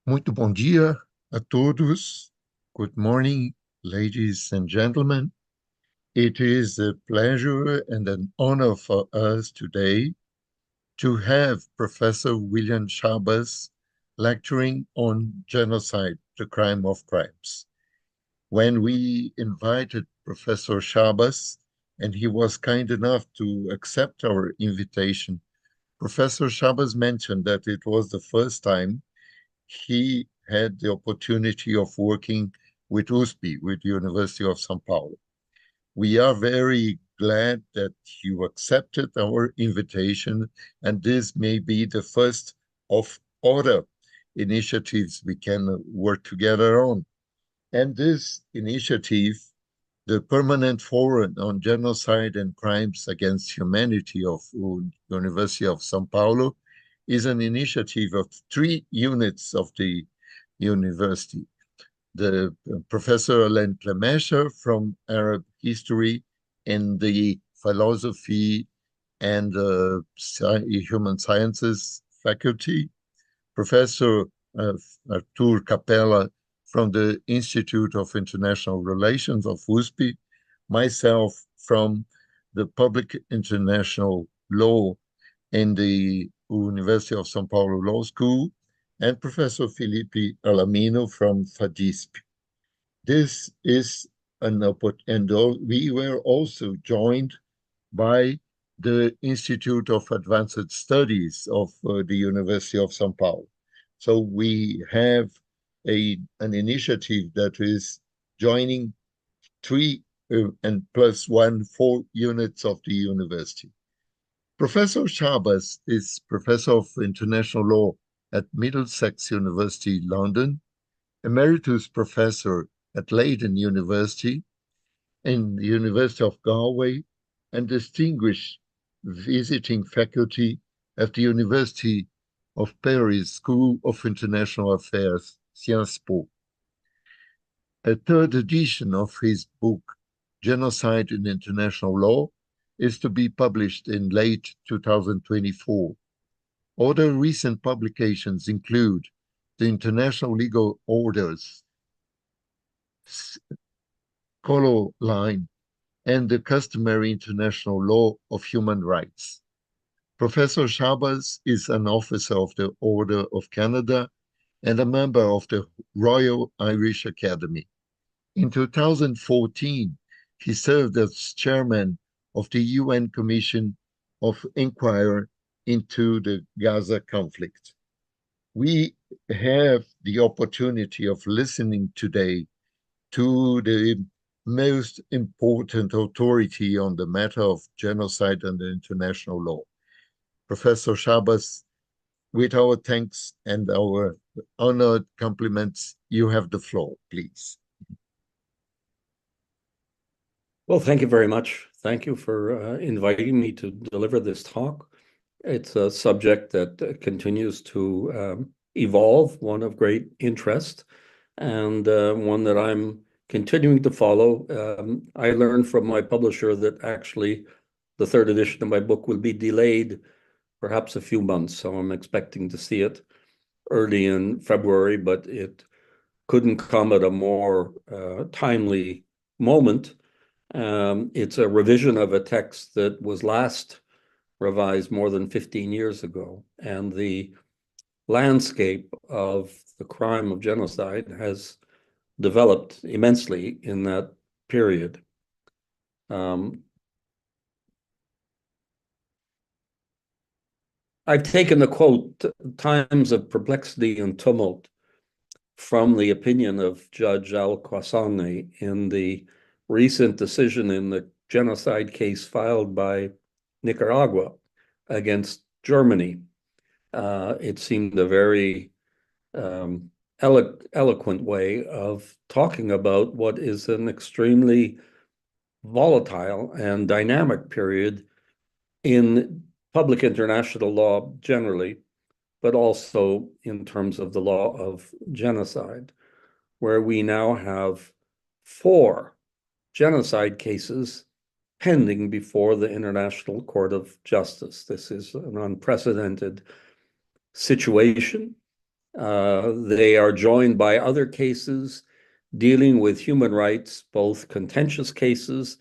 Muito bom dia a todos. Good morning, ladies and gentlemen. It is a pleasure and an honor for us today to have Professor William SCHABAS lecturing on genocide, the crime of crimes. When we invited Professor SCHABAS, and he was kind enough to accept our invitation, Professor SCHABAS mentioned that it was the first time he had the opportunity of working with USP, with the University of São Paulo. We are very glad that you accepted our invitation, and this may be the first of other initiatives we can work together on. And this initiative, the Permanent Forum on Genocide and Crimes Against Humanity of University of São Paulo, is an initiative of 3 units of the university. The Professor Alain Clemescher from Arab History and the Philosophy and Human Sciences faculty, Professor Artur Capella from the Institute of International Relations of USP, myself from the Public International Law in the University of São Paulo Law School, and Professor Felipe Alamino from FADISP. This is an opportunity, and we were also joined by the Institute of Advanced Studies of the University of São Paulo. So we have an initiative that is joining three and plus one, 4 units of the university. Professor SCHABAS is Professor of International Law at Middlesex University, London, Emeritus Professor at Leiden University, and the University of Galway, and Distinguished Visiting Faculty at the University of Paris School of International Affairs, Sciences Po. A third edition of his book, Genocide in International Law, is to be published in late 2024. Other recent publications include the International Legal Orders, Color Line, and the Customary International Law of Human Rights. Professor SCHABAS is an officer of the Order of Canada and a member of the Royal Irish Academy. In 2014, he served as chairman of the UN Commission of Inquiry into the Gaza conflict. We have the opportunity of listening today to the most important authority on the matter of genocide and international law. Professor SCHABAS, with our thanks and our honored compliments, you have the floor, please. Well, thank you very much. Thank you for inviting me to deliver this talk. It's a subject that continues to evolve, one of great interest, and one that I'm continuing to follow. I learned from my publisher that actually the third edition of my book will be delayed perhaps a few months, so I'm expecting to see it early in February, but it couldn't come at a more timely moment. It's a revision of a text that was last revised more than 15 years ago, and the landscape of the crime of genocide has developed immensely in that period. I've taken the quote, "times of perplexity and tumult," from the opinion of Judge Al-Qassani in the recent decision in the genocide case filed by Nicaragua against Germany. It seemed a very eloquent way of talking about what is an extremely volatile and dynamic period in public international law generally, but also in terms of the law of genocide, where we now have 4 genocide cases pending before the International Court of Justice. This is an unprecedented situation. They are joined by other cases dealing with human rights, both contentious cases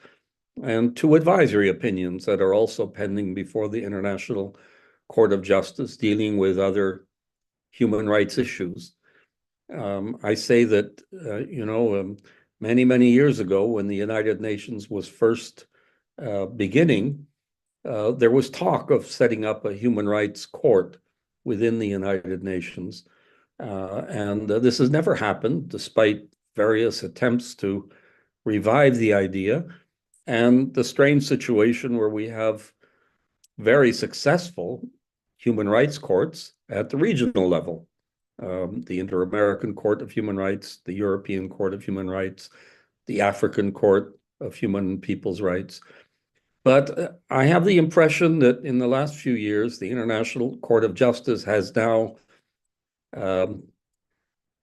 and two advisory opinions that are also pending before the International Court of Justice dealing with other human rights issues. I say that, many, many years ago, when the United Nations was first beginning, there was talk of setting up a human rights court within the United Nations. And this has never happened, despite various attempts to revive the idea. And the strange situation where we have very successful human rights courts at the regional level. The Inter-American Court of Human Rights, the European Court of Human Rights, the African Court of Human and People's Rights. But I have the impression that in the last few years, the International Court of Justice has now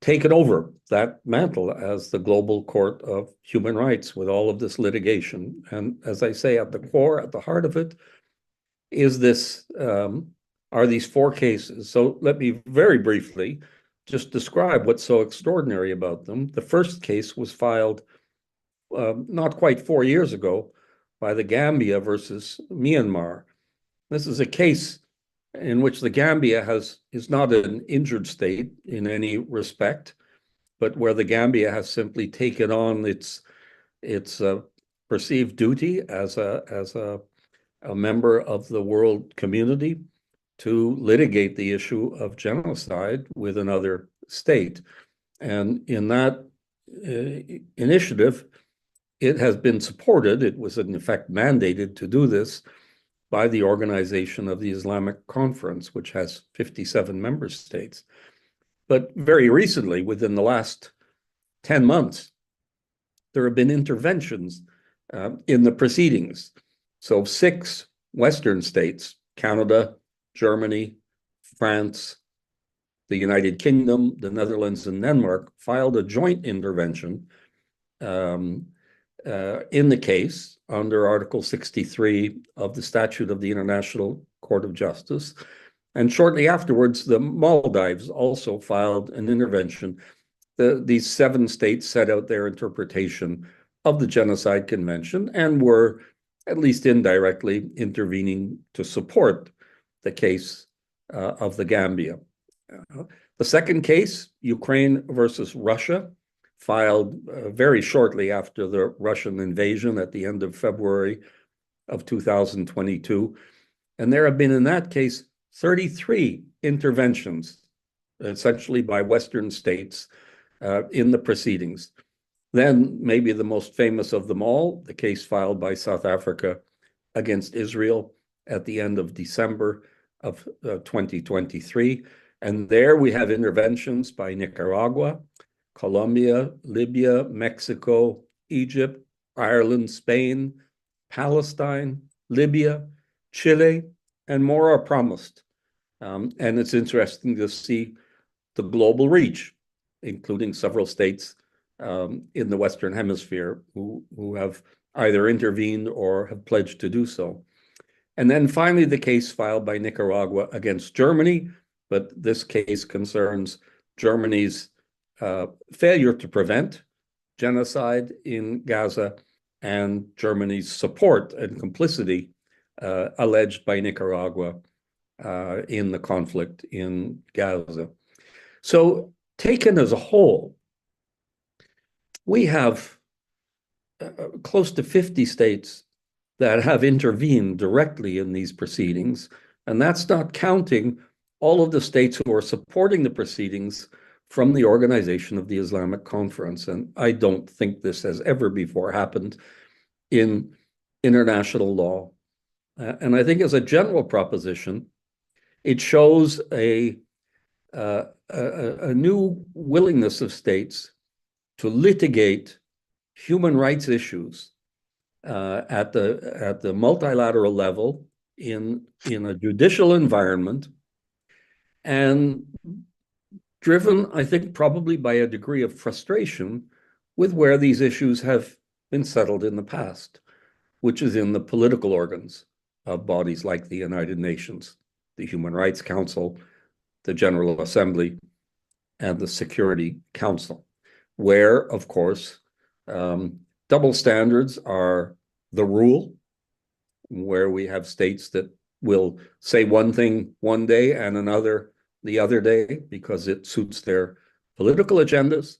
taken over that mantle as the global court of human rights with all of this litigation. And as I say, at the core, at the heart of it, is this are these four cases. So let me very briefly just describe what's so extraordinary about them. The first case was filed not quite 4 years ago by the Gambia versus Myanmar. This is a case in which the Gambia is not an injured state in any respect, but where the Gambia has simply taken on its perceived duty as a member of the world community to litigate the issue of genocide with another state. And in that initiative, it has been supported, it was in effect mandated to do this by the Organization of the Islamic Conference, which has 57 member states. But very recently, within the last 10 months, there have been interventions in the proceedings. So 6 Western states, Canada, Germany, France, the United Kingdom, the Netherlands, and Denmark, filed a joint intervention in the case under Article 63 of the Statute of the International Court of Justice. And shortly afterwards, the Maldives also filed an intervention. These 7 states set out their interpretation of the Genocide Convention and were, at least indirectly, intervening to support the case of the Gambia. The second case, Ukraine versus Russia, filed very shortly after the Russian invasion at the end of February of 2022. And there have been, in that case, 33 interventions, essentially by Western states, in the proceedings. Then, maybe the most famous of them all, the case filed by South Africa against Israel at the end of December of 2023. And there we have interventions by Nicaragua, Colombia, Libya, Mexico, Egypt, Ireland, Spain, Palestine, Libya, Chile, and more are promised. And it's interesting to see the global reach, including several states in the Western Hemisphere who have either intervened or have pledged to do so. And then finally, the case filed by Nicaragua against Germany, but this case concerns Germany's failure to prevent genocide in Gaza and Germany's support and complicity alleged by Nicaragua in the conflict in Gaza. So taken as a whole, we have close to 50 states that have intervened directly in these proceedings, and that's not counting all of the states who are supporting the proceedings from the Organization of the Islamic Conference. And I don't think this has ever before happened in international law. And I think as a general proposition, it shows a new willingness of states to litigate human rights issues at the multilateral level in a judicial environment, and driven, I think, probably by a degree of frustration with where these issues have been settled in the past, which is in the political organs of bodies like the United Nations, the Human Rights Council, the General Assembly, and the Security Council, where, of course, double standards are the rule, where we have states that will say one thing one day and another the other day because it suits their political agendas.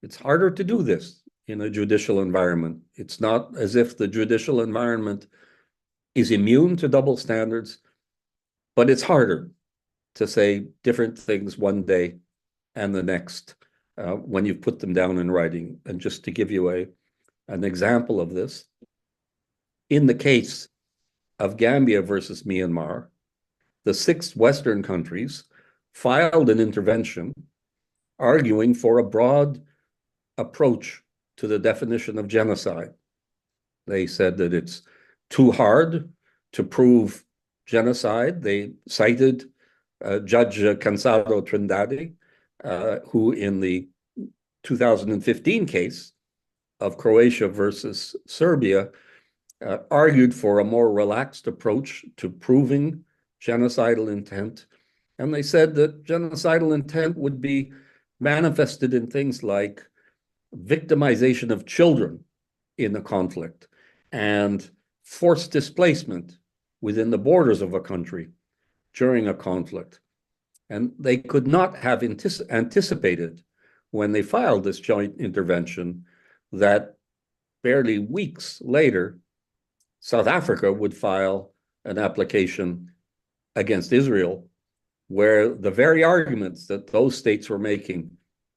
It's harder to do this in a judicial environment. It's not as if the judicial environment is immune to double standards, but it's harder to say different things one day and the next when you've put them down in writing. And just to give you an example of this, in the case of Gambia versus Myanmar, the 6 Western countries filed an intervention arguing for a broad approach to the definition of genocide. They said that it's too hard to prove genocide. They cited Judge Cansado Trindade, who in the 2015 case of Croatia versus Serbia argued for a more relaxed approach to proving genocidal intent. And they said that genocidal intent would be manifested in things like victimization of children in the conflict and forced displacement within the borders of a country during a conflict. And they could not have anticipated when they filed this joint intervention that barely weeks later, South Africa would file an application against Israel, where the very arguments that those states were making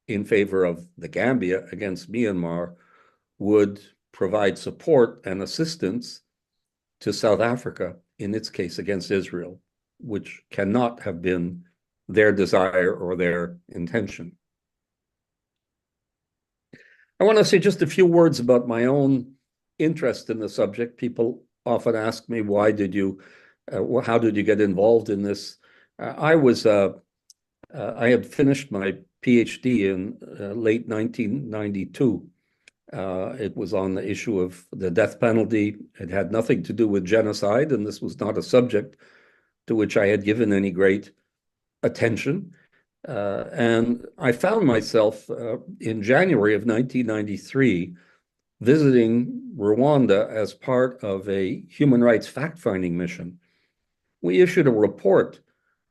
in favor of the Gambia against Myanmar would provide support and assistance to South Africa in its case against Israel, which cannot have been their desire or their intention. I want to say just a few words about my own interest in the subject. People often ask me, why did you, how did you get involved in this? I had finished my PhD in late 1992. It was on the issue of the death penalty. It had nothing to do with genocide, and this was not a subject to which I had given any great attention. And I found myself in January of 1993 visiting Rwanda as part of a human rights fact-finding mission. We issued a report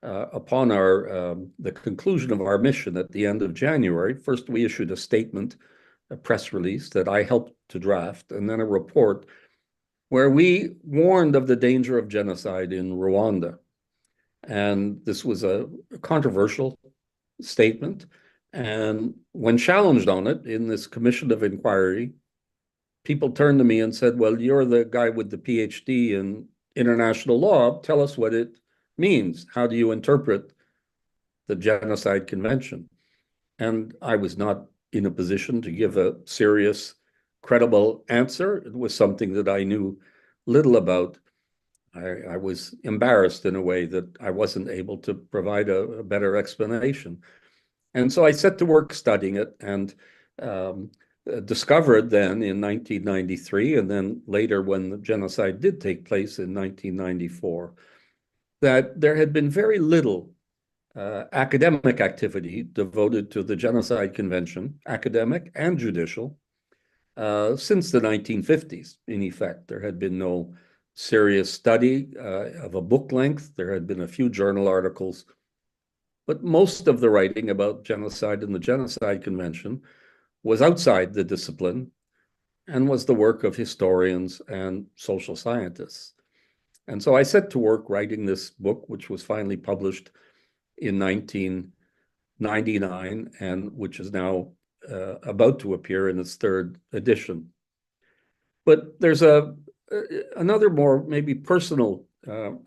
upon the conclusion of our mission at the end of January. First, we issued a statement, a press release that I helped to draft, and then a report where we warned of the danger of genocide in Rwanda. And this was a controversial statement. And when challenged on it in this commission of inquiry, people turned to me and said, well, you're the guy with the PhD in international law. Tell us what it means. How do you interpret the Genocide Convention? And I was not in a position to give a serious, credible answer. It was something that I knew little about. I was embarrassed in a way that I wasn't able to provide a better explanation. And so I set to work studying it and discovered then in 1993, and then later when the genocide did take place in 1994, that there had been very little academic activity devoted to the Genocide Convention, academic and judicial, since the 1950s. In effect, there had been no serious study of a book length. There had been a few journal articles, but most of the writing about genocide and the Genocide Convention was outside the discipline and was the work of historians and social scientists. And so I set to work writing this book, which was finally published in 1999 and which is now about to appear in its 3rd edition. But there's another more maybe personal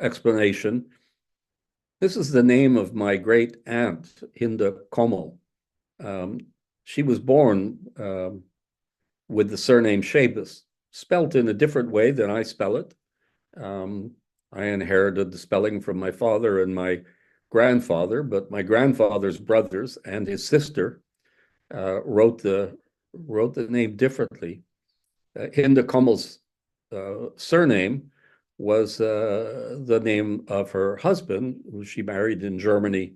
explanation. This is the name of my great aunt, Hinda Kommel. She was born with the surname SCHABAS, spelt in a different way than I spell it. I inherited the spelling from my father and my grandfather, but my grandfather's brothers and his sister wrote the name differently. Hinda Kommel's surname was the name of her husband, who she married in Germany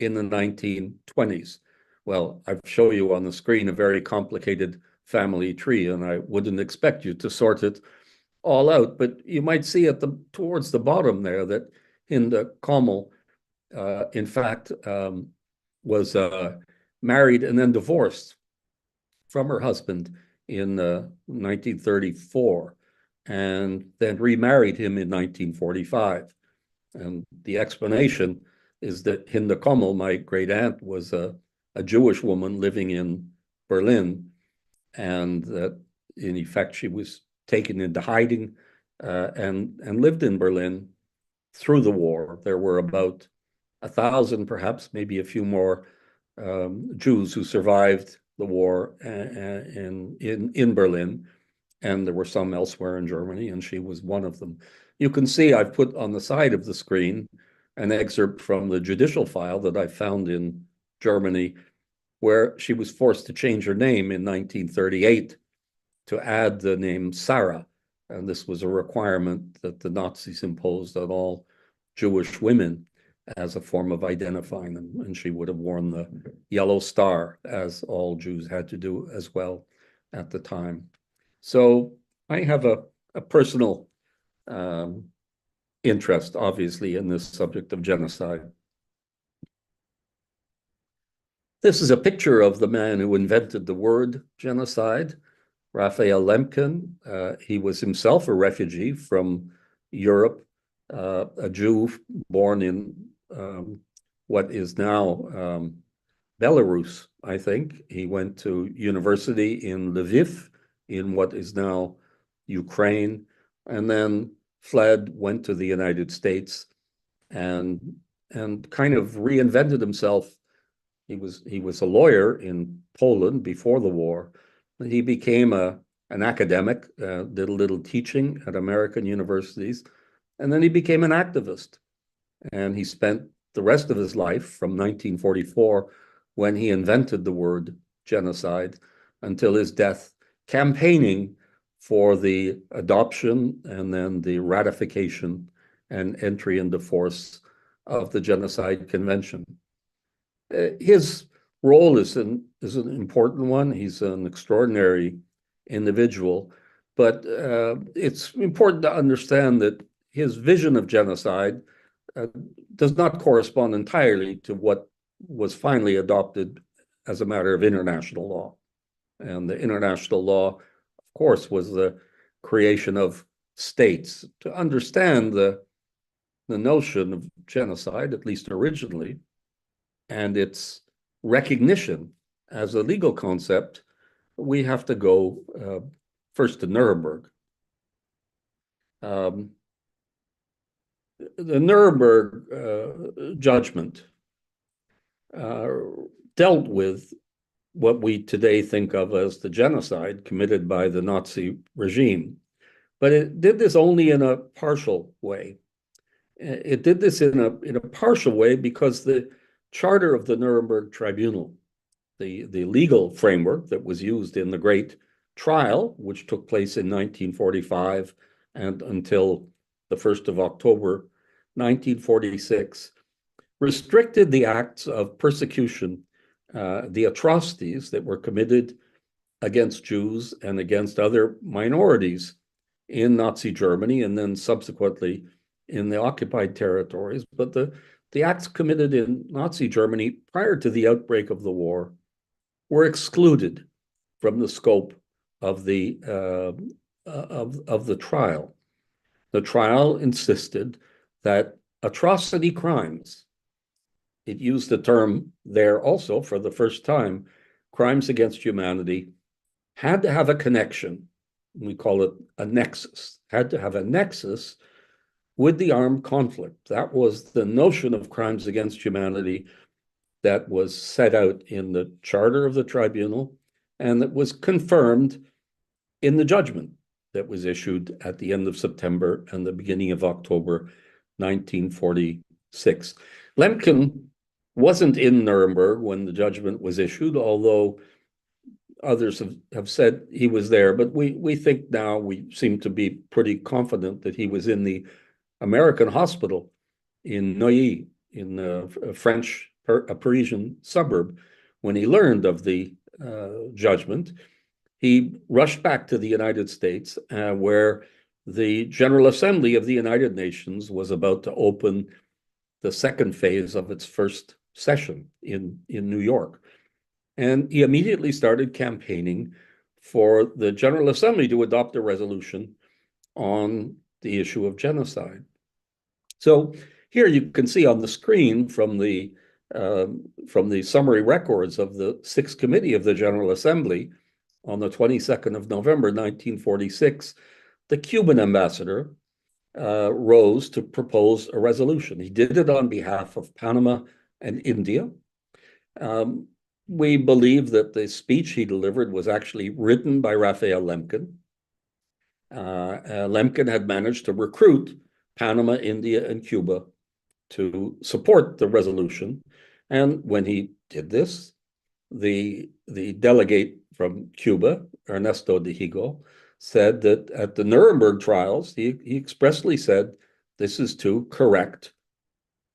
in the 1920s. Well, I've shown you on the screen a very complicated family tree, and I wouldn't expect you to sort it all out, but you might see towards the bottom there that Hinda Kamal, in fact, was married and then divorced from her husband in 1934, and then remarried him in 1945. And the explanation is that Hinda Kamal, my great aunt, was a Jewish woman living in Berlin, and that in effect she was taken into hiding and lived in Berlin through the war. There were about 1,000, perhaps maybe a few more, Jews who survived the war in Berlin, and there were some elsewhere in Germany, and she was one of them. You can see I've put on the side of the screen an excerpt from the judicial file that I found in Germany, where she was forced to change her name in 1938 to add the name Sarah. And this was a requirement that the Nazis imposed on all Jewish women as a form of identifying them. And she would have worn the yellow star, as all Jews had to do as well at the time. So I have a personal interest, obviously, in this subject of genocide. This is a picture of the man who invented the word genocide, Raphael Lemkin. He was himself a refugee from Europe, a Jew born in what is now Belarus, I think. He went to university in Lviv, in what is now Ukraine, and then fled, went to the United States, and kind of reinvented himself. He was a lawyer in Poland before the war. He became an academic, did a little teaching at American universities, and then he became an activist. And he spent the rest of his life from 1944, when he invented the word genocide, until his death, campaigning for the adoption and then the ratification and entry into force of the Genocide Convention. His role is an important one. He's an extraordinary individual, but it's important to understand that his vision of genocide does not correspond entirely to what was finally adopted as a matter of international law. And the international law, of course, was the creation of states. To understand the notion of genocide, at least originally, and its recognition as a legal concept, we have to go first to Nuremberg. The Nuremberg judgment dealt with what we today think of as the genocide committed by the Nazi regime. But it did this only in a partial way. It did this in a partial way because the charter of the Nuremberg Tribunal, the legal framework that was used in the Great Trial, which took place in 1945 and until the 1st of October 1946, restricted the acts of persecution, the atrocities that were committed against Jews and against other minorities in Nazi Germany and then subsequently in the occupied territories. But the acts committed in Nazi Germany prior to the outbreak of the war were excluded from the scope of the trial. The trial insisted that atrocity crimes, it used the term there also for the first time, crimes against humanity, had to have a connection. We call it a nexus, had to have a nexus with the armed conflict. That was the notion of crimes against humanity that was set out in the charter of the tribunal and that was confirmed in the judgment that was issued at the end of September and the beginning of October 1946. Lemkin wasn't in Nuremberg when the judgment was issued, although others have said he was there. But we think now, we seem to be pretty confident that he was in the American hospital in Neuilly, in French a Parisian suburb, when he learned of the judgment, he rushed back to the United States, where the General Assembly of the United Nations was about to open the second phase of its first session in New York. And he immediately started campaigning for the General Assembly to adopt a resolution on the issue of genocide. So here you can see on the screen from the summary records of the Sixth Committee of the General Assembly on the 22nd of November, 1946, the Cuban ambassador rose to propose a resolution. He did it on behalf of Panama and India. We believe that the speech he delivered was actually written by Raphael Lemkin. Lemkin had managed to recruit Panama, India, and Cuba to support the resolution. And when he did this, the delegate from Cuba, Ernesto de Higo, said that at the Nuremberg trials, he expressly said, this is to correct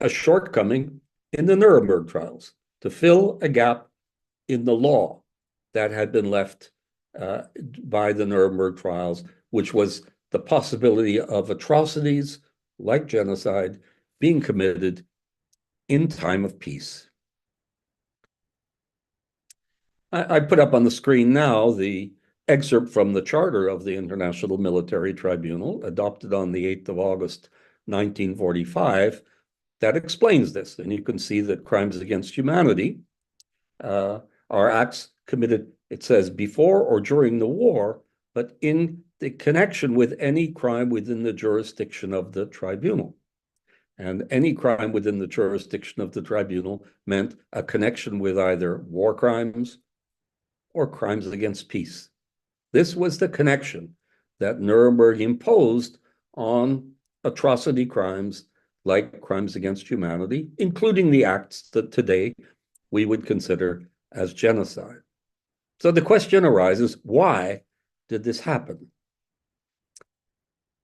a shortcoming in the Nuremberg trials, to fill a gap in the law that had been left by the Nuremberg trials, which was the possibility of atrocities like genocide being committed in time of peace. I put up on the screen now the excerpt from the charter of the International Military Tribunal, adopted on the 8th of August, 1945, that explains this. And you can see that crimes against humanity are acts committed, it says, before or during the war, but in the connection with any crime within the jurisdiction of the tribunal. And any crime within the jurisdiction of the tribunal meant a connection with either war crimes or crimes against peace. This was the connection that Nuremberg imposed on atrocity crimes like crimes against humanity, including the acts that today we would consider as genocide. So the question arises, why did this happen?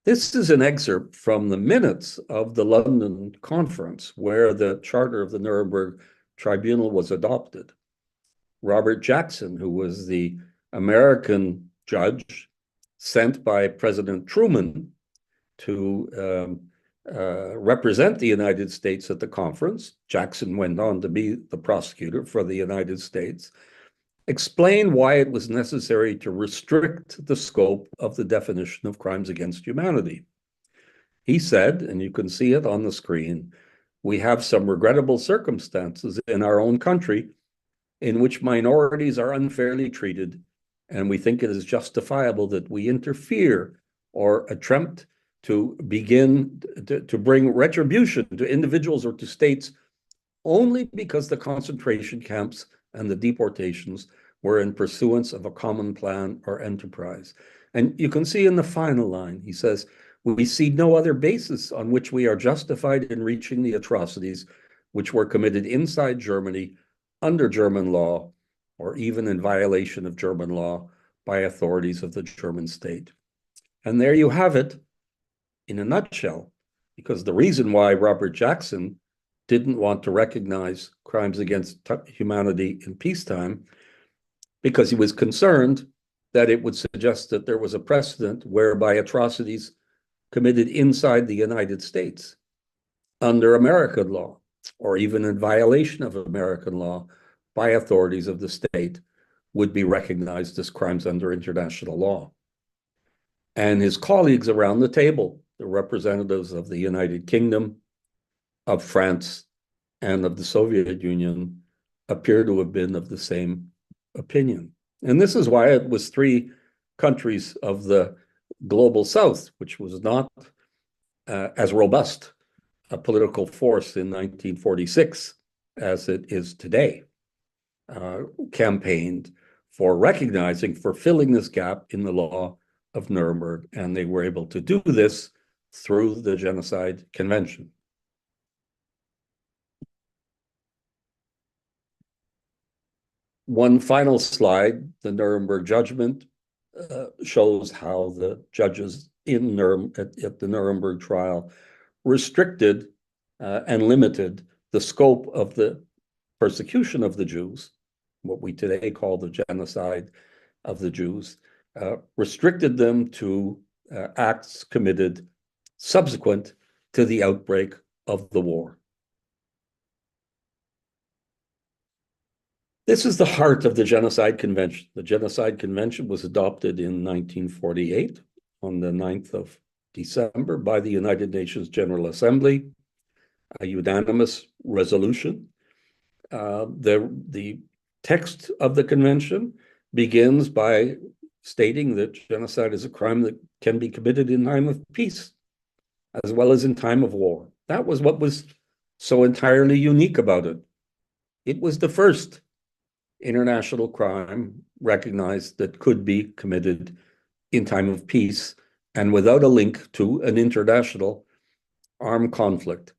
This is an excerpt from the minutes of the London conference where the charter of the Nuremberg Tribunal was adopted. Robert Jackson, who was the American judge sent by President Truman to represent the United States at the conference, Jackson went on to be the prosecutor for the United States, explained why it was necessary to restrict the scope of the definition of crimes against humanity. He said, and you can see it on the screen, we have some regrettable circumstances in our own country in which minorities are unfairly treated, and we think it is justifiable that we interfere or attempt to begin to bring retribution to individuals or to states only because the concentration camps and the deportations were in pursuance of a common plan or enterprise. And you can see in the final line, he says, we see no other basis on which we are justified in reaching the atrocities which were committed inside Germany under German law, or even in violation of German law by authorities of the German state. And there you have it in a nutshell, because the reason why Robert Jackson didn't want to recognize crimes against humanity in peacetime, because he was concerned that it would suggest that there was a precedent whereby atrocities committed inside the United States under American law, or even in violation of American law by authorities of the state, would be recognized as crimes under international law. And his colleagues around the table, the representatives of the United Kingdom, of France, and of the Soviet Union, appear to have been of the same opinion. And this is why it was three countries of the global South, which was not as robust a political force in 1946 as it is today, campaigned for recognizing, for filling this gap in the law of Nuremberg. And they were able to do this through the Genocide Convention. One final slide, the Nuremberg judgment shows how the judges at the Nuremberg trial restricted and limited the scope of the persecution of the Jews, what we today call the genocide of the Jews, restricted them to acts committed subsequent to the outbreak of the war. This is the heart of the Genocide Convention. The Genocide Convention was adopted in 1948 on the 9th of December by the United Nations General Assembly, a unanimous resolution. The text of the convention begins by stating that genocide is a crime that can be committed in time of peace as well as in time of war. That was what was so entirely unique about it. It was the first international crime recognized that could be committed in time of peace and without a link to an international armed conflict.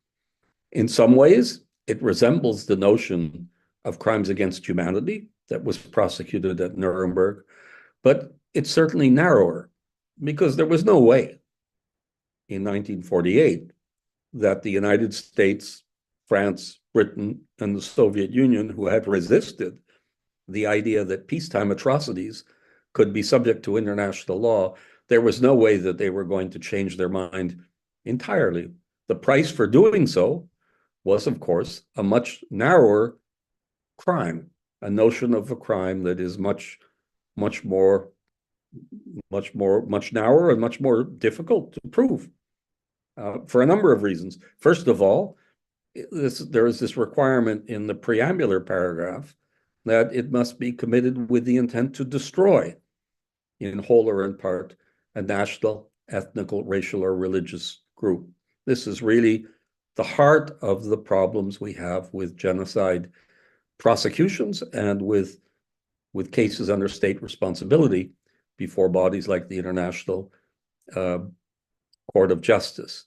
In some ways, it resembles the notion of crimes against humanity that was prosecuted at Nuremberg, but it's certainly narrower because there was no way in 1948 that the United States, France, Britain, and the Soviet Union, who had resisted the idea that peacetime atrocities could be subject to international law, there was no way that they were going to change their mind entirely. The price for doing so was, of course, a much narrower crime, a notion of a crime that is much narrower and much more difficult to prove for a number of reasons. First of all, there is this requirement in the preambular paragraph that it must be committed with the intent to destroy, in whole or in part, a national, ethnical, racial, or religious group. This is really the heart of the problems we have with genocide prosecutions and with cases under state responsibility before bodies like the International Court of Justice.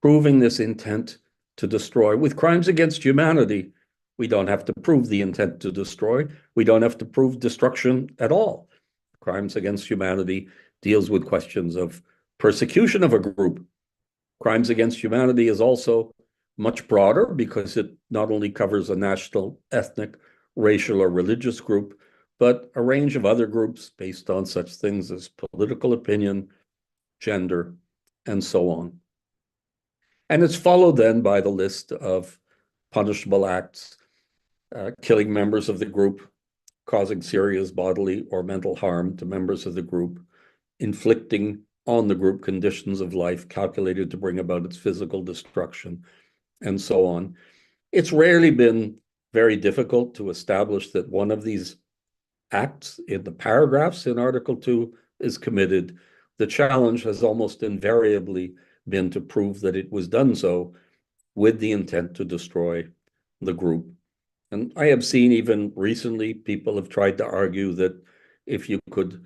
Proving this intent to destroy. With crimes against humanity, we don't have to prove the intent to destroy. We don't have to prove destruction at all. Crimes against humanity deals with questions of persecution of a group. Crimes against humanity is also much broader because it not only covers a national, ethnic, racial, or religious group, but a range of other groups based on such things as political opinion, gender, and so on. And it's followed then by the list of punishable acts, killing members of the group, causing serious bodily or mental harm to members of the group, inflicting on the group conditions of life calculated to bring about its physical destruction, and so on. It's rarely been very difficult to establish that one of these acts in the paragraphs in Article 2 is committed. The challenge has almost invariably been to prove that it was done so with the intent to destroy the group. And I have seen even recently people have tried to argue that if you could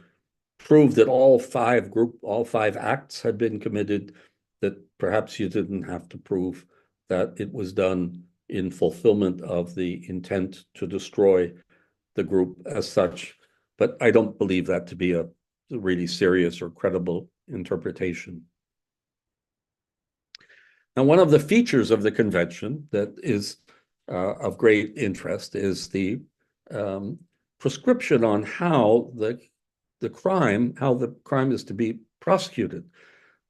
prove that all five acts had been committed, that perhaps you didn't have to prove that it was done in fulfillment of the intent to destroy the group as such. But I don't believe that to be a really serious or credible interpretation. Now, one of the features of the convention that is of great interest is the prescription on how the crime is to be prosecuted.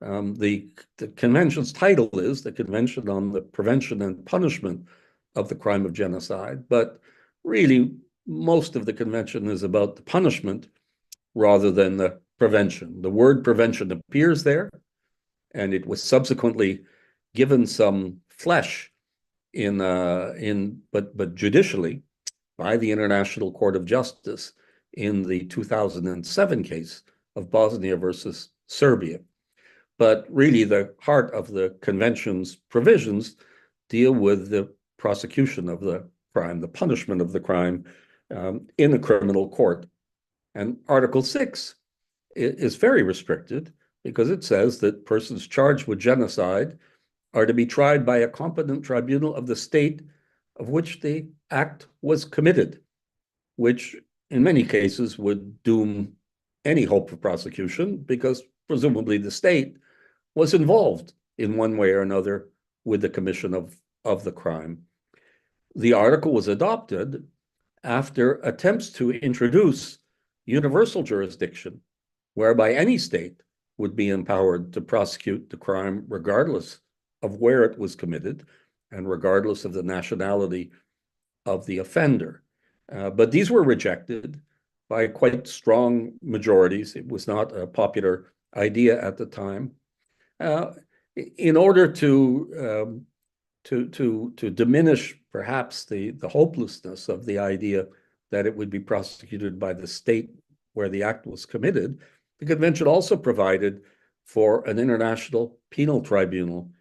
The convention's title is the Convention on the Prevention and Punishment of the Crime of Genocide, but really most of the convention is about the punishment rather than the prevention. The word prevention appears there, and it was subsequently given some flesh but judicially by the International Court of Justice in the 2007 case of Bosnia versus Serbia. But really the heart of the convention's provisions deal with the prosecution of the crime, the punishment of the crime in a criminal court. And Article 6 is very restricted because it says that persons charged with genocide are to be tried by a competent tribunal of the state of which the act was committed, which in many cases would doom any hope of prosecution because presumably the state was involved in one way or another with the commission of the crime. The article was adopted after attempts to introduce universal jurisdiction, whereby any state would be empowered to prosecute the crime regardless of where it was committed and regardless of the nationality of the offender. But these were rejected by quite strong majorities. It was not a popular idea at the time. In order to diminish perhaps the hopelessness of the idea that it would be prosecuted by the state where the act was committed, the convention also provided for an international penal tribunal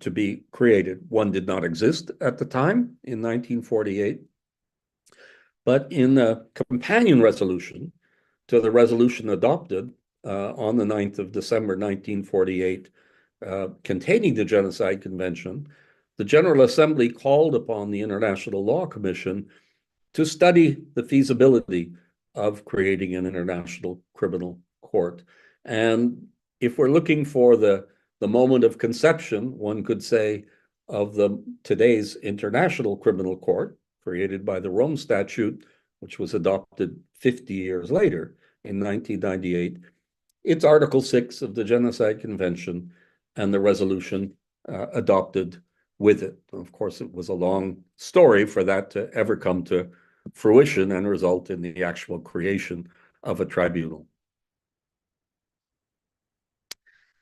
to be created. One did not exist at the time in 1948, but in a companion resolution to the resolution adopted on the 9th of December 1948, containing the Genocide Convention, the General Assembly called upon the International Law Commission to study the feasibility of creating an international criminal court. And if we're looking for the moment of conception, one could say, of today's International Criminal Court, created by the Rome Statute, which was adopted 50 years later in 1998, it's Article 6 of the Genocide Convention and the resolution adopted with it. Of course, it was a long story for that to ever come to fruition and result in the actual creation of a tribunal.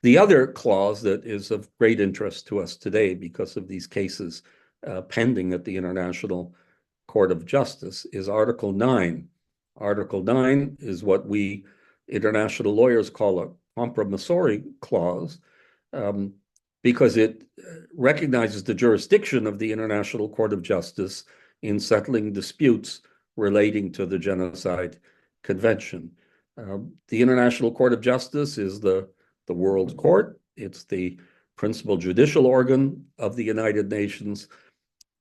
The other clause that is of great interest to us today because of these cases pending at the International Court of Justice is Article 9. Article 9 is what we international lawyers call a compromissory clause, because it recognizes the jurisdiction of the International Court of Justice in settling disputes relating to the Genocide Convention. The International Court of Justice is the world court. It's the principal judicial organ of the United Nations.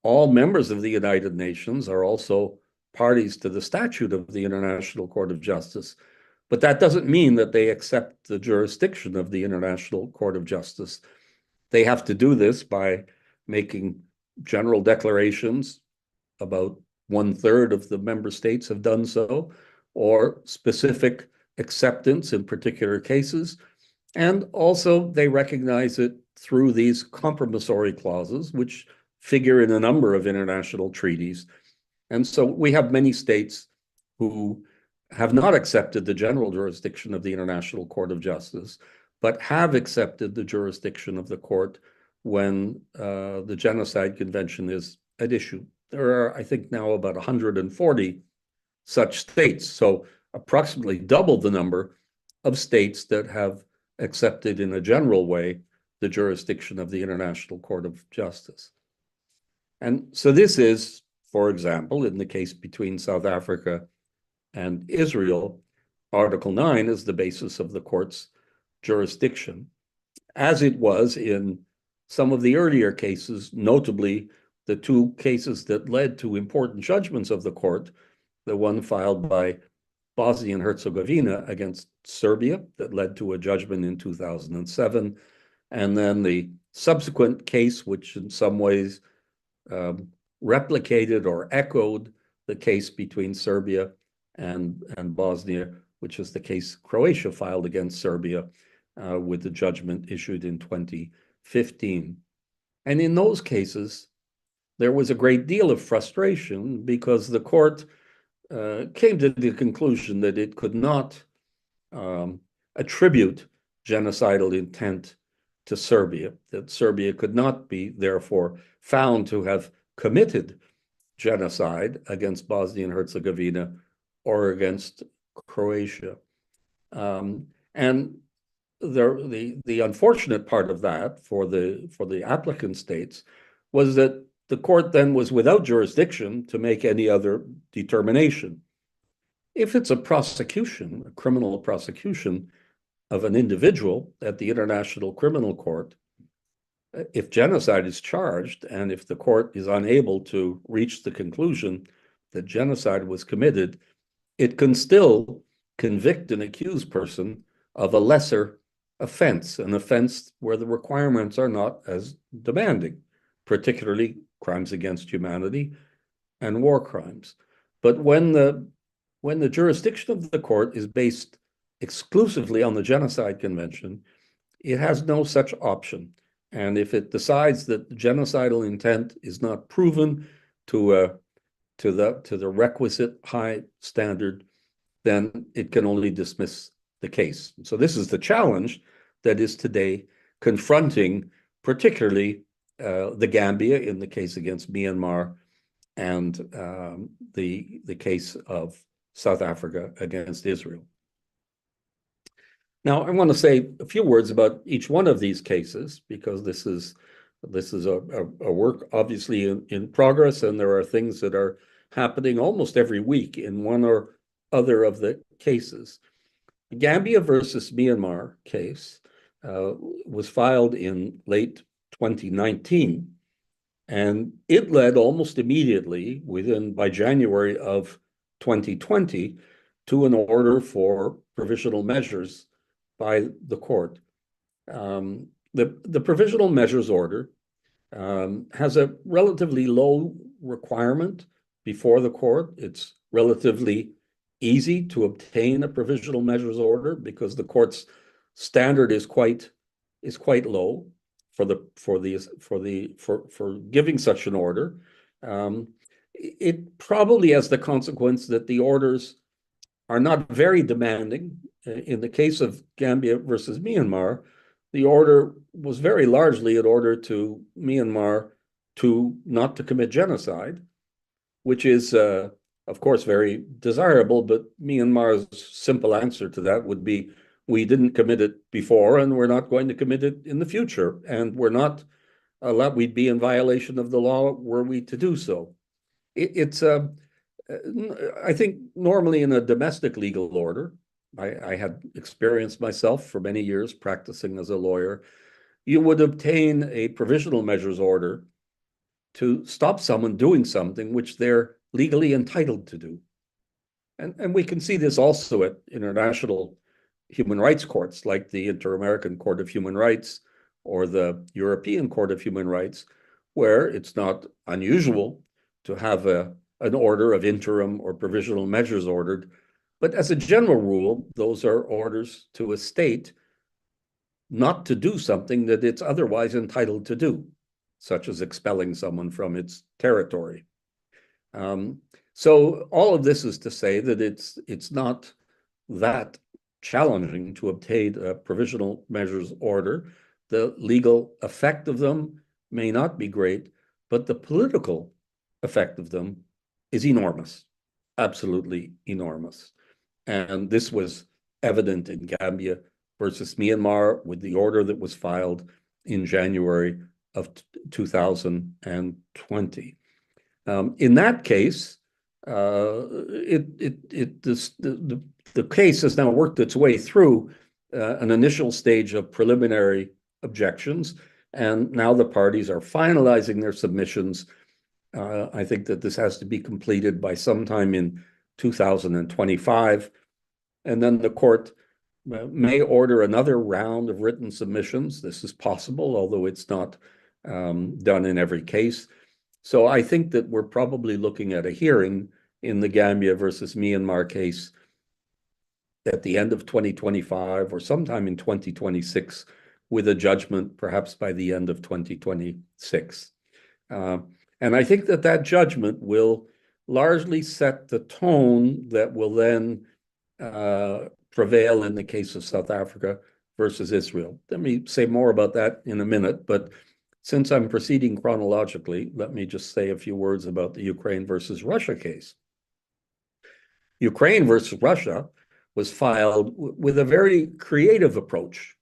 All members of the United Nations are also parties to the statute of the International Court of Justice, but that doesn't mean that they accept the jurisdiction of the International Court of Justice. They have to do this by making general declarations. About 1/3 of the member states have done so, or specific acceptance in particular cases. And also they recognize it through these compromissory clauses, which figure in a number of international treaties. And so we have many states who have not accepted the general jurisdiction of the International Court of Justice, but have accepted the jurisdiction of the court when the Genocide Convention is at issue. There are, I think, now about 140 such states, so approximately double the number of states that have accepted in a general way the jurisdiction of the International Court of Justice. And so this is, for example, in the case between South Africa and Israel, Article 9 is the basis of the court's jurisdiction, as it was in some of the earlier cases, notably the two cases that led to important judgments of the court, the one filed by Bosnia and Herzegovina against Serbia that led to a judgment in 2007, and then the subsequent case, which in some ways replicated or echoed the case between Serbia and Bosnia, which is the case Croatia filed against Serbia with the judgment issued in 2015. And in those cases, there was a great deal of frustration because the court came to the conclusion that it could not attribute genocidal intent to Serbia, that Serbia could not be, therefore, found to have committed genocide against Bosnia and Herzegovina or against Croatia. And the unfortunate part of that for the applicant states was that the court then was without jurisdiction to make any other determination. If it's a prosecution, a criminal prosecution of an individual at the International Criminal Court, if genocide is charged and if the court is unable to reach the conclusion that genocide was committed, it can still convict an accused person of a lesser offense, an offense where the requirements are not as demanding, particularly crimes against humanity, and war crimes. But when the jurisdiction of the court is based exclusively on the Genocide Convention, it has no such option. And if it decides that genocidal intent is not proven to the requisite high standard, then it can only dismiss the case. So this is the challenge that is today confronting particularly the Gambia in the case against Myanmar, and the case of South Africa against Israel. Now, I want to say a few words about each one of these cases, because this is a work obviously in progress, and there are things that are happening almost every week in one or other of the cases. The Gambia versus Myanmar case was filed in late 2019, and it led almost immediately, by January of 2020, to an order for provisional measures by the court. The provisional measures order has a relatively low requirement before the court. It's relatively easy to obtain a provisional measures order because the court's standard is quite low for giving such an order. It probably has the consequence that the orders are not very demanding. In the case of Gambia versus Myanmar, the order was very largely an order to Myanmar not to commit genocide, which is, of course, very desirable, but Myanmar's simple answer to that would be, we didn't commit it before, and we're not going to commit it in the future, and we'd be in violation of the law were we to do so. I think normally in a domestic legal order, I had experienced myself for many years practicing as a lawyer, you would obtain a provisional measures order to stop someone doing something which they're legally entitled to do. And we can see this also at international human rights courts like the Inter-American Court of Human Rights or the European Court of Human Rights, where it's not unusual to have an order of interim or provisional measures ordered. But as a general rule, those are orders to a state not to do something that it's otherwise entitled to do, such as expelling someone from its territory. So all of this is to say that it's not that challenging to obtain a provisional measures order. The legal effect of them may not be great, but the political effect of them is enormous, absolutely enormous. And this was evident in Gambia versus Myanmar with the order that was filed in January of 2020. In that case, the case has now worked its way through an initial stage of preliminary objections, and now the parties are finalizing their submissions. I think that this has to be completed by sometime in 2025, and then the court may order another round of written submissions. This is possible, although it's not done in every case. So I think that we're probably looking at a hearing in the Gambia versus Myanmar case at the end of 2025 or sometime in 2026, with a judgment perhaps by the end of 2026. And I think that judgment will largely set the tone that will then prevail in the case of South Africa versus Israel. Let me say more about that in a minute, but since I'm proceeding chronologically, let me just say a few words about the Ukraine versus Russia case. Ukraine versus Russia was filed with a very creative approach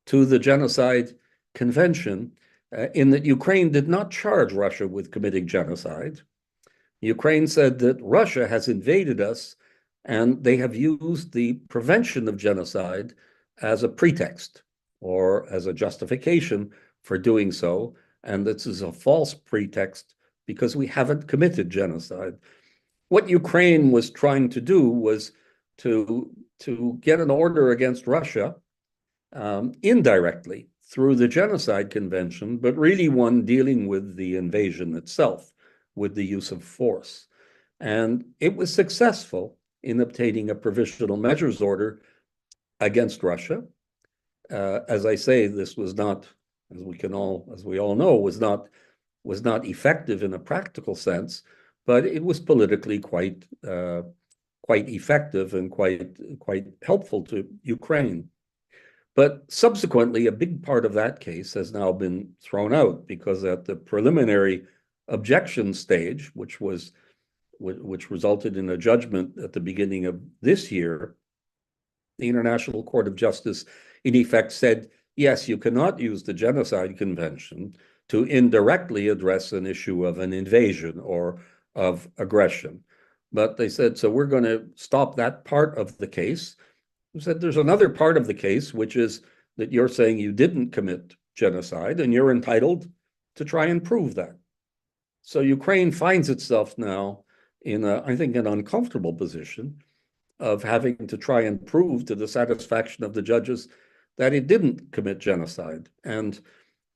to the Genocide Convention, in that Ukraine did not charge Russia with committing genocide. Ukraine said that Russia has invaded us and they have used the prevention of genocide as a pretext or as a justification for doing so. And this is a false pretext because we haven't committed genocide. What Ukraine was trying to do was to get an order against Russia indirectly through the Genocide Convention, but really one dealing with the invasion itself, with the use of force. And it was successful in obtaining a provisional measures order against Russia. As I say, this was not, as we all know, was not effective in a practical sense, but it was politically quite effective and quite helpful to Ukraine. But subsequently, a big part of that case has now been thrown out because at the preliminary objection stage, which resulted in a judgment at the beginning of this year, the International Court of Justice, in effect, said, yes, you cannot use the Genocide Convention to indirectly address an issue of an invasion or of aggression. But they said, so we're going to stop that part of the case. They said there's another part of the case, which is that you're saying you didn't commit genocide, and you're entitled to try and prove that. So Ukraine finds itself now in, I think, an uncomfortable position of having to try and prove to the satisfaction of the judges that it didn't commit genocide. And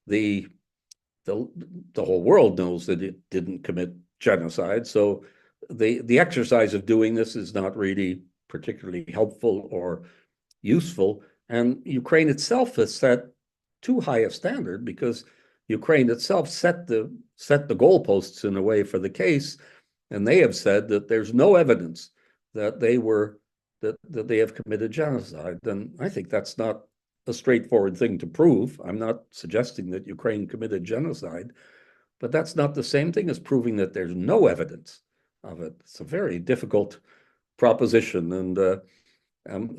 the whole world knows that it didn't commit genocide. So the exercise of doing this is not really particularly helpful or useful. And Ukraine itself has set too high a standard because Ukraine itself set the goalposts in a way for the case, and they have said that there's no evidence that they have committed genocide. And I think that's not a straightforward thing to prove. I'm not suggesting that Ukraine committed genocide, but that's not the same thing as proving that there's no evidence of it. It's a very difficult proposition, and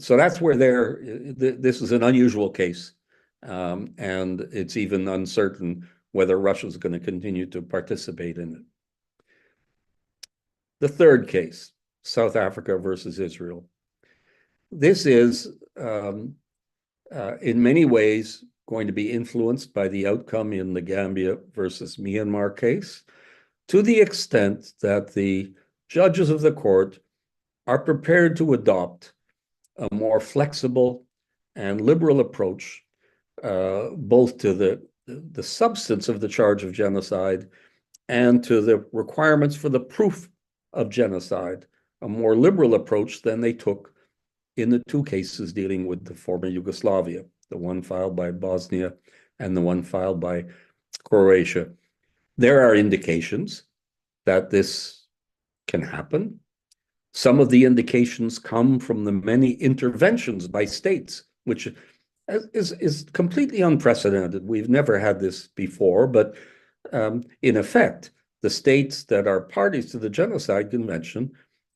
so that's where this is an unusual case, and it's even uncertain whether Russia is going to continue to participate in it. The third case, South Africa versus Israel. This is, in many ways, going to be influenced by the outcome in the Gambia versus Myanmar case, to the extent that the judges of the court are prepared to adopt a more flexible and liberal approach, both to the substance of the charge of genocide and to the requirements for the proof of genocide, a more liberal approach than they took in the two cases dealing with the former Yugoslavia, the one filed by Bosnia and the one filed by Croatia. There are indications that this can happen. Some of the indications come from the many interventions by states, which is completely unprecedented. We've never had this before, but in effect, the states that are parties to the Genocide Convention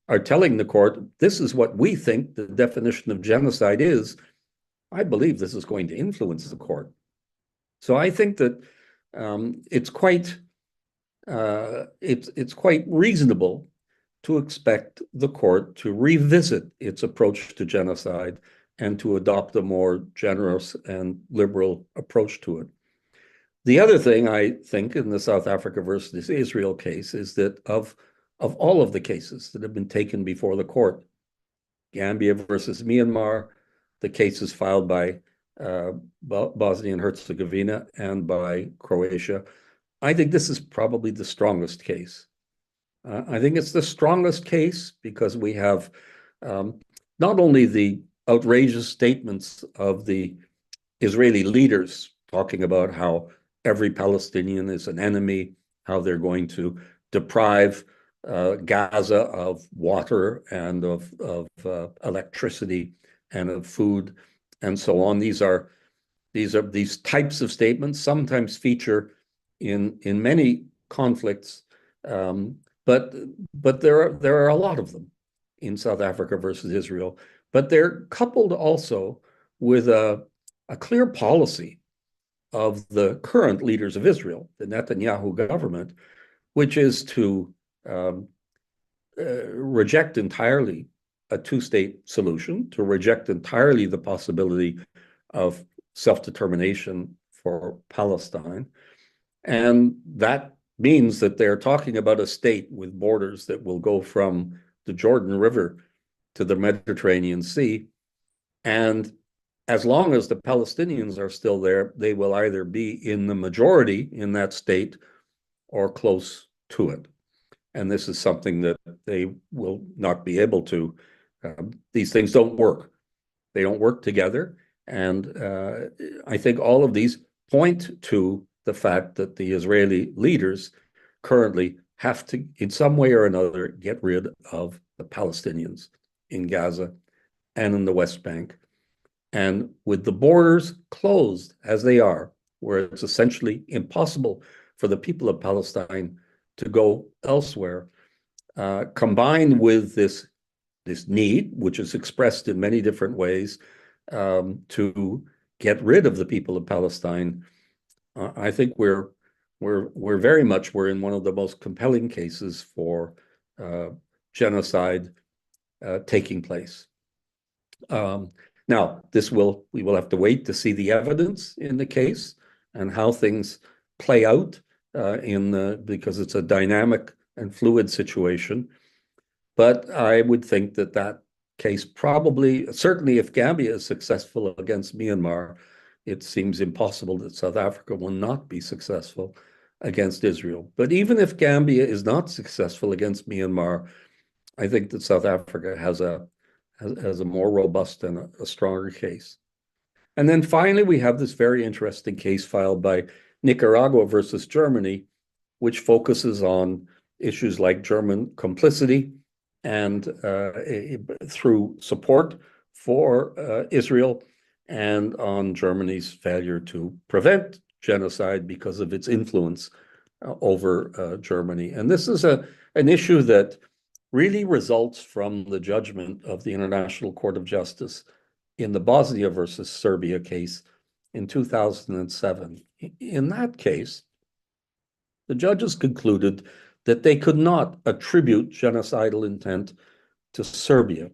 are telling the court, this is what we think the definition of genocide is. I believe this is going to influence the court. So I think that it's quite reasonable to expect the court to revisit its approach to genocide and to adopt a more generous and liberal approach to it. The other thing I think in the South Africa versus Israel case is that of all of the cases that have been taken before the court, Gambia versus Myanmar, the cases filed by Bosnia and Herzegovina and by Croatia, I think this is probably the strongest case. I think it's the strongest case because we have not only the outrageous statements of the Israeli leaders talking about how every Palestinian is an enemy, how they're going to deprive Gaza of water and of electricity and of food and so on. These types of statements sometimes feature in many conflicts, but there are a lot of them in South Africa versus Israel. But they're coupled also with a clear policy of the current leaders of Israel, the Netanyahu government, which is to reject entirely a two-state solution, to reject entirely the possibility of self-determination for Palestine. And that means that they're talking about a state with borders that will go from the Jordan River to the Mediterranean Sea. And as long as the Palestinians are still there, they will either be in the majority in that state or close to it. And this is something that they will not be able to. These things don't work. They don't work together. And I think all of these point to the fact that the Israeli leaders currently have to, in some way or another, get rid of the Palestinians in Gaza and in the West Bank. And with the borders closed as they are, where it's essentially impossible for the people of Palestine to go elsewhere, combined with this need, which is expressed in many different ways, to get rid of the people of Palestine, I think we're very much in one of the most compelling cases for genocide taking place. Now, we will have to wait to see the evidence in the case and how things play out because it's a dynamic and fluid situation. But I would think that case probably, certainly if Gambia is successful against Myanmar, it seems impossible that South Africa will not be successful against Israel. But even if Gambia is not successful against Myanmar, I think that South Africa has a more robust and a stronger case. And then finally, we have this very interesting case filed by Nicaragua versus Germany, which focuses on issues like German complicity and through support for Israel, and on Germany's failure to prevent genocide because of its influence over Germany. And this is an issue that really results from the judgment of the International Court of Justice in the Bosnia versus Serbia case in 2007. In that case, the judges concluded that they could not attribute genocidal intent to Serbia.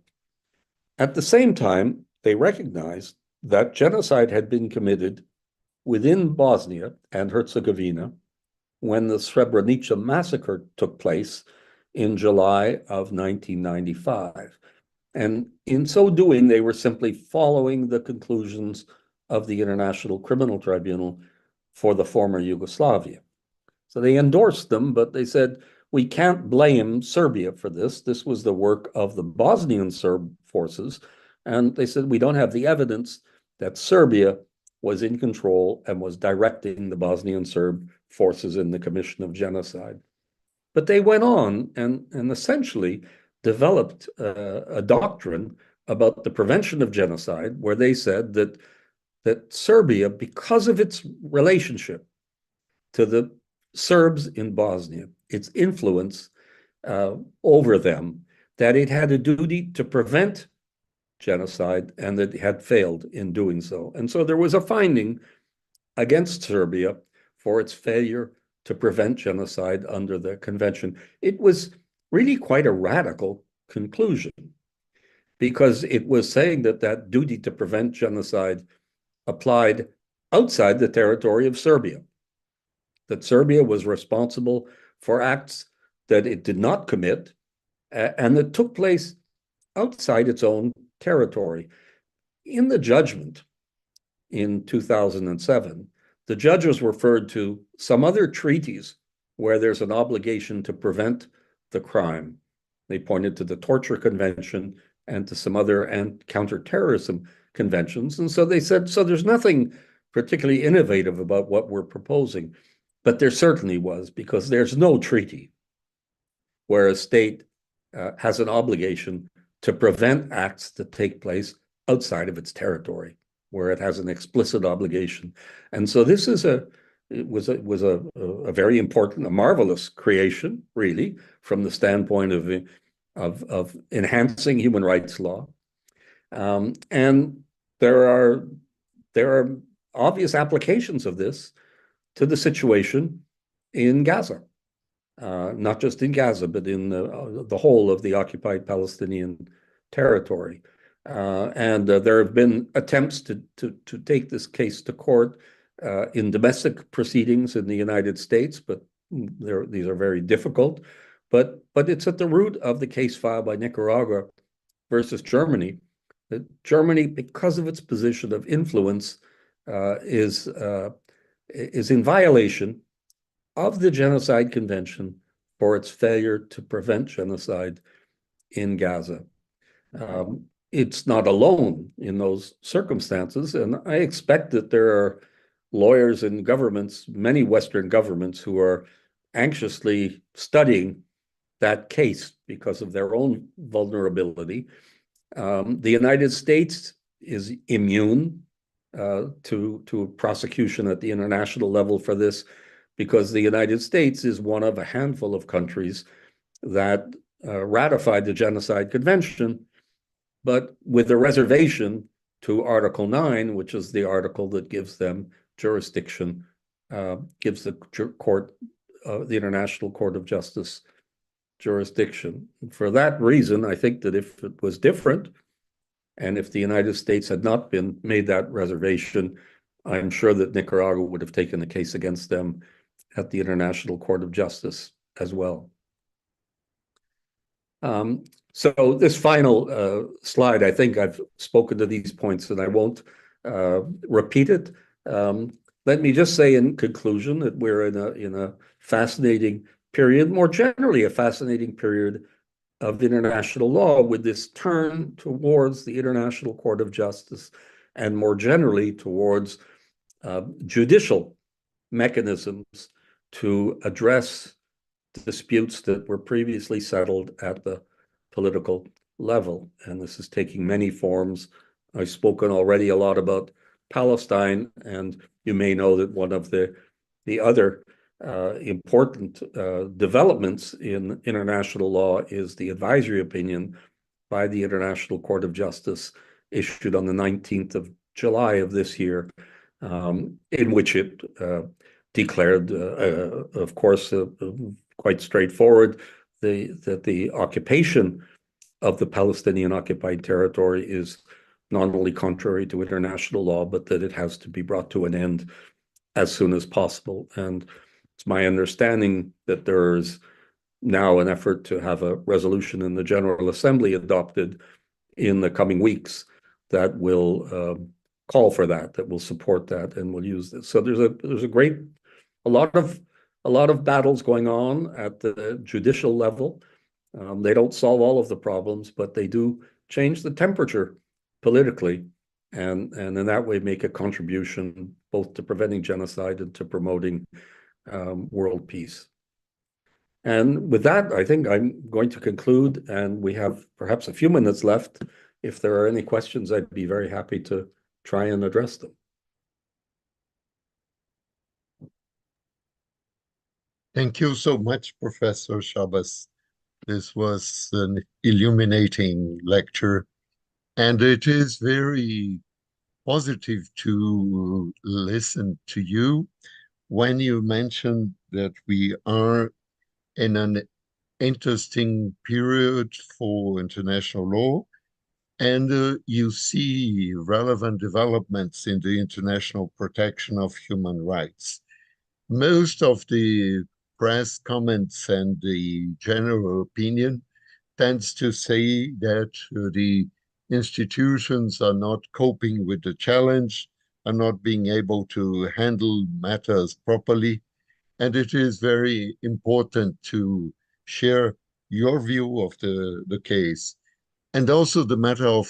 At the same time, they recognized that genocide had been committed within Bosnia and Herzegovina when the Srebrenica massacre took place in July of 1995. And in so doing, they were simply following the conclusions of the International Criminal Tribunal for the former Yugoslavia. So they endorsed them, but they said, we can't blame Serbia for this. This was the work of the Bosnian Serb forces. And they said, we don't have the evidence that Serbia was in control and was directing the Bosnian Serb forces in the commission of genocide. But they went on and essentially developed a doctrine about the prevention of genocide, where they said that Serbia, because of its relationship to the Serbs in Bosnia, its influence over them, that it had a duty to prevent genocide and that it had failed in doing so. And so there was a finding against Serbia for its failure to prevent genocide under the convention. It was really quite a radical conclusion, because it was saying that duty to prevent genocide applied outside the territory of Serbia, that Serbia was responsible for acts that it did not commit and that took place outside its own territory. In the judgment in 2007, the judges referred to some other treaties where there's an obligation to prevent the crime. They pointed to the Torture Convention and to some other counterterrorism conventions. And so they said, so there's nothing particularly innovative about what we're proposing. But there certainly was, because there's no treaty where a state has an obligation to prevent acts that take place outside of its territory, where it has an explicit obligation. And so this is was a very important, a marvelous creation, really, from the standpoint of enhancing human rights law. And there are obvious applications of this to the situation in Gaza, not just in Gaza, but in the whole of the occupied Palestinian territory. And there have been attempts to take this case to court in domestic proceedings in the United States, but these are very difficult. But it's at the root of the case filed by Nicaragua versus Germany Germany, because of its position of influence, is in violation of the Genocide Convention for its failure to prevent genocide in Gaza. It's not alone in those circumstances, and I expect that there are lawyers and governments, many Western governments, who are anxiously studying that case because of their own vulnerability. The United States is immune to prosecution at the international level for this, because the United States is one of a handful of countries that ratified the Genocide Convention, but with a reservation to Article 9, which is the article that gives them jurisdiction, gives the court, the International Court of Justice, jurisdiction. For that reason, I think that if it was different, and if the United States had not been made that reservation, I'm sure that Nicaragua would have taken the case against them at the International Court of Justice as well. So this final slide, I think I've spoken to these points and I won't repeat it. Let me just say in conclusion that we're in a fascinating period, more generally a fascinating period of international law, with this turn towards the International Court of Justice and more generally towards judicial mechanisms to address disputes that were previously settled at the political level. And this is taking many forms. I've spoken already a lot about Palestine, and you may know that one of the other important developments in international law is the advisory opinion by the International Court of Justice issued on the 19th of July of this year, in which it declared, of course, quite straightforward, that the occupation of the Palestinian occupied territory is not only contrary to international law, but that it has to be brought to an end as soon as possible. And it's my understanding that there is now an effort to have a resolution in the General Assembly adopted in the coming weeks that will call for that, that will support that, and will use this. So there's a lot of battles going on at the judicial level. They don't solve all of the problems, but they do change the temperature politically, and in that way make a contribution both to preventing genocide and to promoting world peace. And with that, I think I'm going to conclude, and we have perhaps a few minutes left. If there are any questions, I'd be very happy to try and address them. Thank you so much, Professor SCHABAS. This was an illuminating lecture, and it is very positive to listen to you when you mentioned that we are in an interesting period for international law, and you see relevant developments in the international protection of human rights. Most of the press comments and the general opinion tends to say that the institutions are not coping with the challenge, are not being able to handle matters properly. And it is very important to share your view of the case. And also the matter of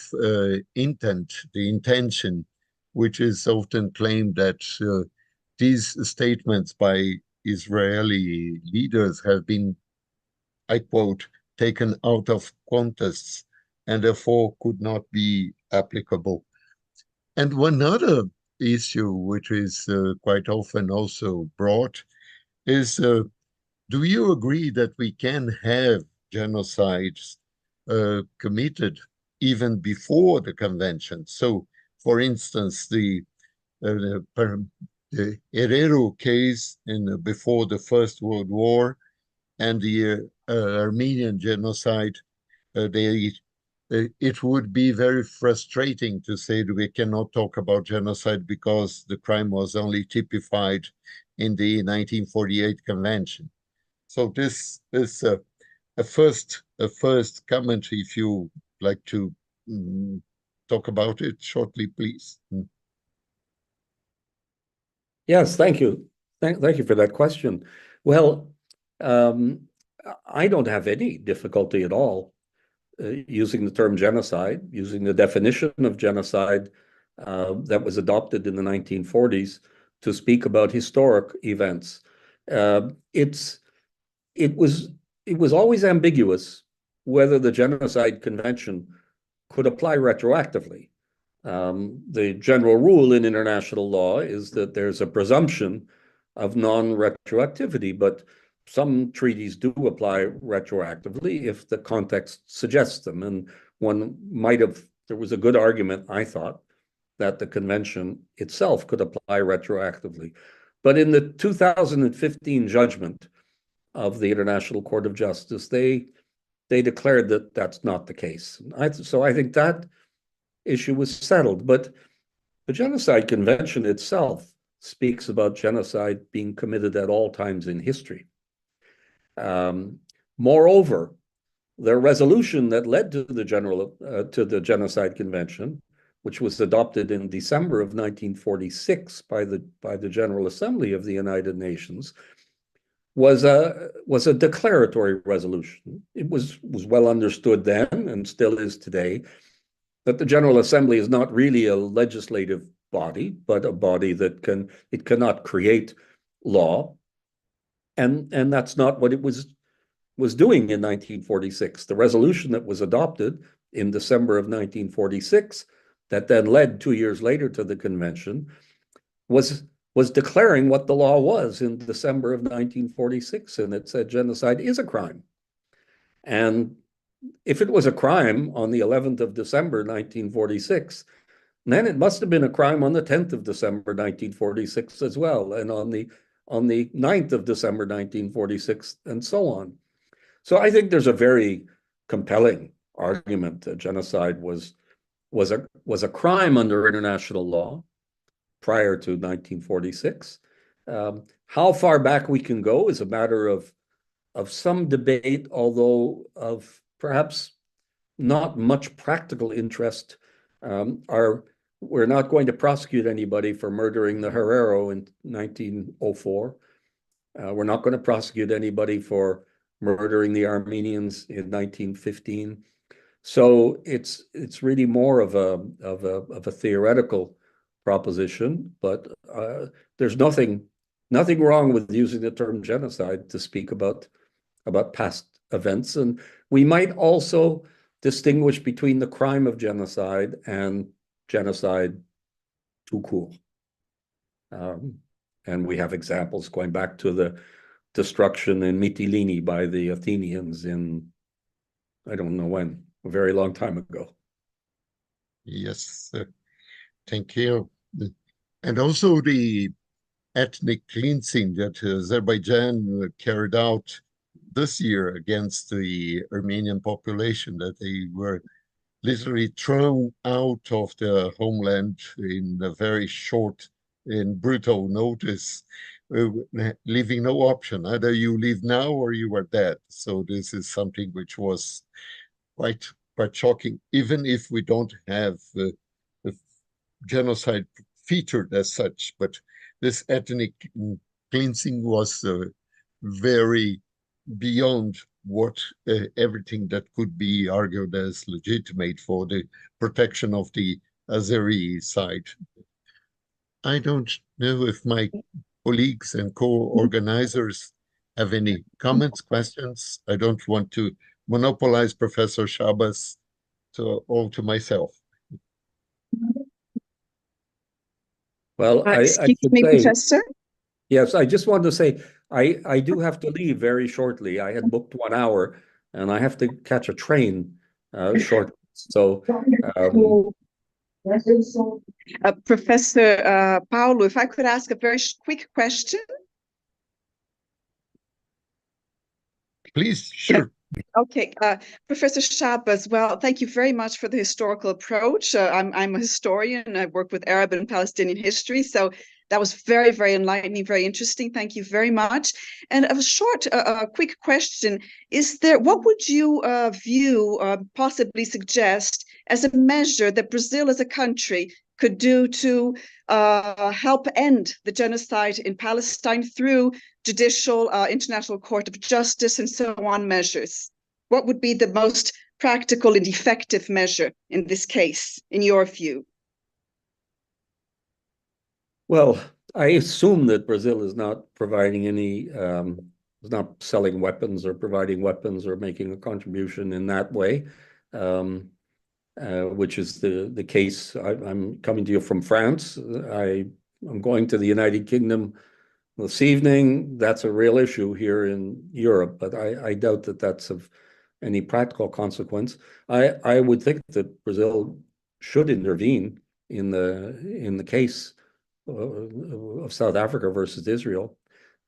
intent, the intention, which is often claimed that these statements by Israeli leaders have been, I quote, taken out of context and therefore could not be applicable. And one other issue, which is quite often also brought, is do you agree that we can have genocides committed even before the convention? So, for instance, the Herero case before the First World War and the Armenian genocide, it would be very frustrating to say that we cannot talk about genocide because the crime was only typified in the 1948 convention. So this is a first commentary, if you like to talk about it shortly, please? Yes, thank you. Thank you for that question. Well, I don't have any difficulty at all using the term genocide, using the definition of genocide that was adopted in the 1940s to speak about historic events. Uh, it's it was it was always ambiguous whether the Genocide Convention could apply retroactively. The general rule in international law is that there's a presumption of non-retroactivity, but some treaties do apply retroactively if the context suggests them. And there was a good argument, I thought, that the convention itself could apply retroactively. But in the 2015 judgment of the International Court of Justice, they declared that that's not the case. So I think that issue was settled. But the Genocide Convention itself speaks about genocide being committed at all times in history. Moreover, the resolution that led to the Genocide Convention, which was adopted in December of 1946 by the General Assembly of the United Nations, was a declaratory resolution. It was well understood then and still is today that the General Assembly is not really a legislative body, but a body that cannot create law, and that's not what it was doing in 1946. The resolution that was adopted in December of 1946, that then led 2 years later to the convention, was declaring what the law was in December of 1946, and it said genocide is a crime. And if it was a crime on the 11th of December 1946, then it must have been a crime on the 10th of December 1946 as well, and on the 9th of December 1946, and so on. So I think there's a very compelling argument that genocide was a crime under international law prior to 1946. How far back we can go is a matter of some debate, although of perhaps not much practical interest. We're not going to prosecute anybody for murdering the Herero in 1904. We're not going to prosecute anybody for murdering the Armenians in 1915. So it's really more of a theoretical proposition, but there's nothing wrong with using the term genocide to speak about past events. And we might also distinguish between the crime of genocide and genocide tout court. And we have examples going back to the destruction in Mytilene by the Athenians in, I don't know when, a very long time ago. Yes, thank you. And also the ethnic cleansing that Azerbaijan carried out this year against the Armenian population, that they were literally thrown out of their homeland in a very short and brutal notice, leaving no option. Either you leave now or you are dead. So this is something which was quite shocking, even if we don't have the genocide featured as such. But this ethnic cleansing was very beyond what everything that could be argued as legitimate for the protection of the Azeri side. I don't know if my colleagues and co-organizers have any comments, questions. I don't want to monopolize Professor SCHABAS all to myself. Well, excuse me, Professor. Yes, I just wanted to say, I do have to leave very shortly. I had booked 1 hour, and I have to catch a train shortly. So, Professor Paulo, if I could ask a very quick question. Please, sure. Okay, Professor SCHABAS, well, thank you very much for the historical approach. I'm a historian. I work with Arab and Palestinian history, so that was very, very enlightening, very interesting. Thank you very much. And a short, quick question: what would you possibly suggest as a measure that Brazil as a country could do to help end the genocide in Palestine through judicial, International Court of Justice, and so on measures? What would be the most practical and effective measure in this case, in your view? Well, I assume that Brazil is not providing any, is not selling weapons or providing weapons or making a contribution in that way, which is the case. I'm coming to you from France. I'm going to the United Kingdom this evening. That's a real issue here in Europe, but I doubt that that's of any practical consequence. I would think that Brazil should intervene in the case of South Africa versus Israel.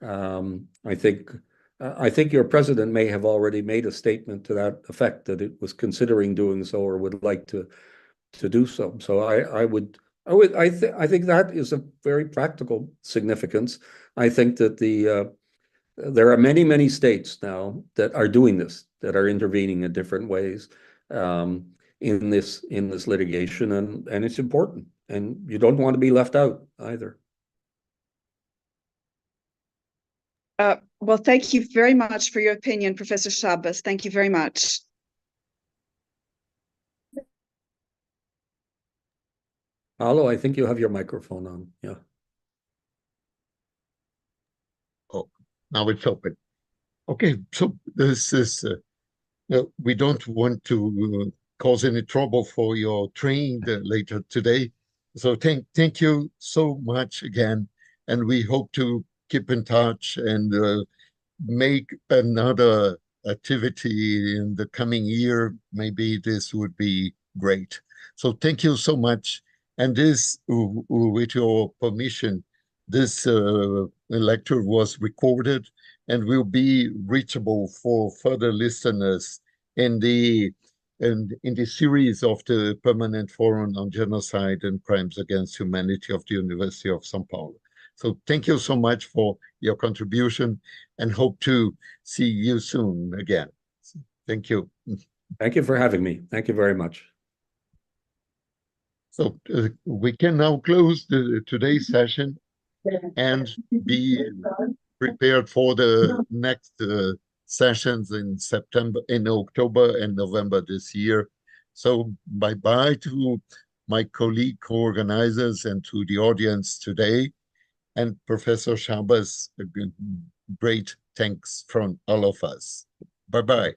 I think your president may have already made a statement to that effect, that it was considering doing so or would like to do so. So I think that is a very practical significance. I think that there are many states now that are doing this, that are intervening in different ways in this litigation, and it's important, and you don't want to be left out either. Well, thank you very much for your opinion, Professor SCHABAS. Thank you very much. Paolo, I think you have your microphone on. Yeah. Oh, now it's open. Okay, so this is, we don't want to cause any trouble for your train later today. So thank you so much again, and we hope to keep in touch and make another activity in the coming year. Maybe this would be great. So thank you so much. And this, with your permission, this lecture was recorded and will be reachable for further listeners in the series of the Permanent Forum on Genocide and Crimes Against Humanity of the University of São Paulo. So thank you so much for your contribution, and hope to see you soon again. Thank you. Thank you for having me. Thank you very much. So we can now close today's session and be prepared for the next sessions in October and November this year. So bye-bye to my colleague co-organizers and to the audience today. And Professor SCHABAS, great thanks from all of us. Bye-bye.